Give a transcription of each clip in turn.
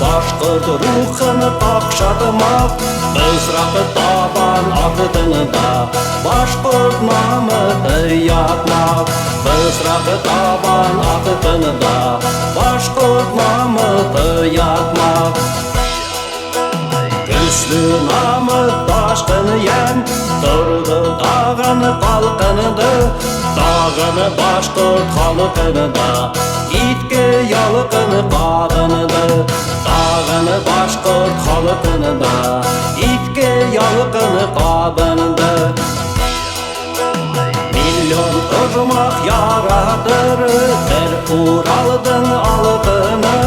Bashqurt ruhini qaqshatmoq Mizraqi taban aqdinida Bashqurt nomini yotmoq Mizraqi taban aqdinida Bashqurt nomini yotmoq Güçlü namı taşqıniyem Durdu dağını qalqınıdı Dağını Bashqurt xalqınıda İtki yalqını qadınıdı Dağını Bashqurt xalqınıda İtki yalqını qadınıdı Milyon ırmaq yaradır Bir Ural'dın alqını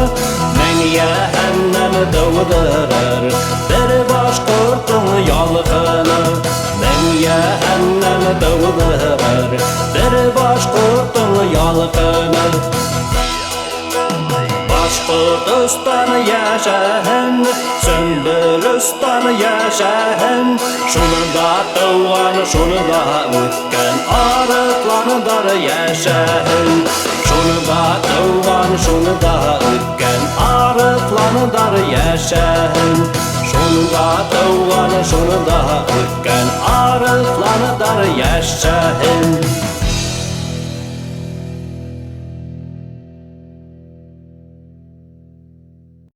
Mən yəhənnəm doğdırır Bir Bashqurt'un yalqını Mən yəhənnəm doğdırır Bir Bashqurt'un yalqını Bashqurtiston yaşayın, Sümbüliston yaşayın Şununda doğan, şununda o'tgan Ariqlardir yaşayın Şununda doğan, şununda o'tgan Ariqlardir yaşayın Şununda doğan, şununda o'tgan Ariqlardir yaşayın